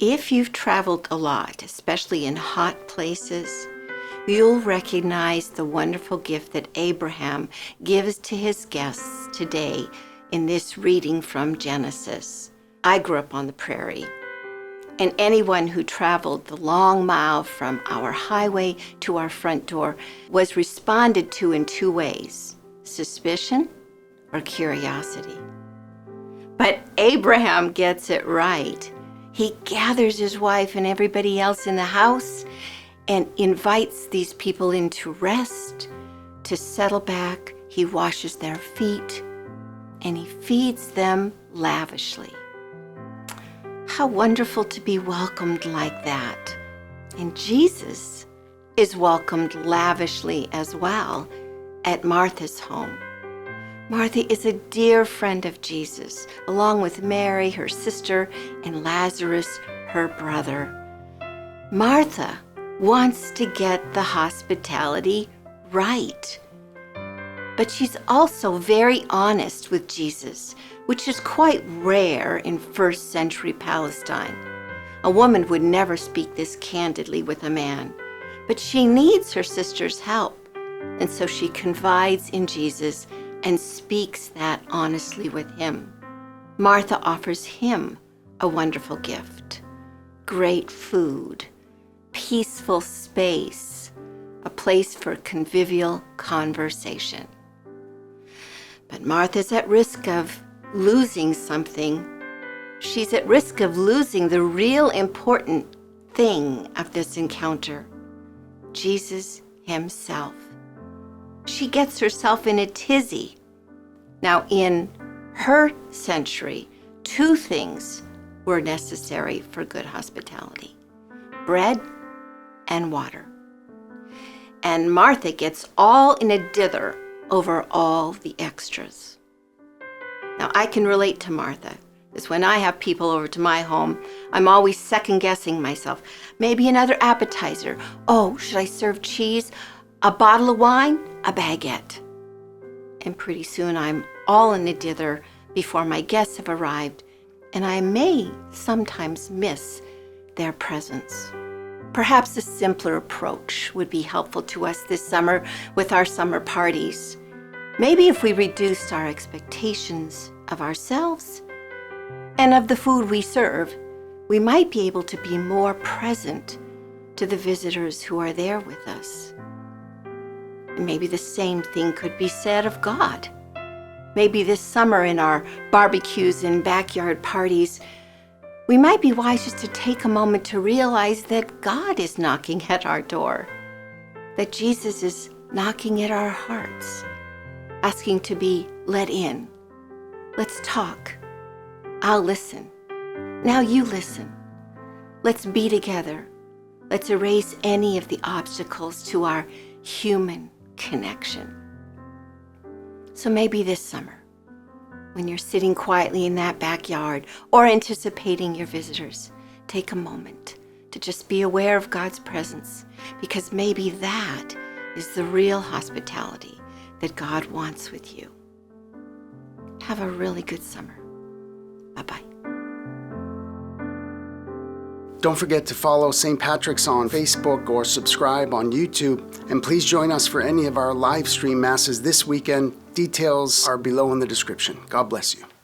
If you've traveled a lot, especially in hot places, you'll recognize the wonderful gift that Abraham gives to his guests today in this reading from Genesis. I grew up on the prairie, and anyone who traveled the long mile from our highway to our front door was responded to in two ways: suspicion or curiosity. But Abraham gets it right. He gathers his wife and everybody else in the house and invites these people in to rest, to settle back. He washes their feet and he feeds them lavishly. How wonderful to be welcomed like that. And Jesus is welcomed lavishly as well at Martha's home. Martha is a dear friend of Jesus, along with Mary, her sister, and Lazarus, her brother. Martha wants to get the hospitality right. But she's also very honest with Jesus, which is quite rare in first century Palestine. A woman would never speak this candidly with a man, but she needs her sister's help, and so she confides in Jesus and speaks that honestly with him. Martha offers him a wonderful gift: great food, peaceful space, a place for convivial conversation. But Martha's at risk of losing something. She's at risk of losing the real important thing of this encounter: Jesus himself. She gets herself in a tizzy. Now, in her century, two things were necessary for good hospitality: bread and water. And Martha gets all in a dither over all the extras. Now, I can relate to Martha, because when I have people over to my home, I'm always second-guessing myself. Maybe another appetizer. Oh, should I serve cheese? A bottle of wine? A baguette. And pretty soon I'm all in a dither before my guests have arrived, and I may sometimes miss their presence. Perhaps a simpler approach would be helpful to us this summer with our summer parties. Maybe if we reduced our expectations of ourselves and of the food we serve, we might be able to be more present to the visitors who are there with us. And maybe the same thing could be said of God. Maybe this summer in our barbecues and backyard parties, we might be wise just to take a moment to realize that God is knocking at our door, that Jesus is knocking at our hearts, asking to be let in. Let's talk. I'll listen. Now you listen. Let's be together. Let's erase any of the obstacles to our human connection. So maybe this summer, when you're sitting quietly in that backyard or anticipating your visitors, take a moment to just be aware of God's presence, because maybe that is the real hospitality that God wants with you. Have a really good summer. Bye-bye. Don't forget to follow St. Patrick's on Facebook or subscribe on YouTube. And please join us for any of our live stream masses this weekend. Details are below in the description. God bless you.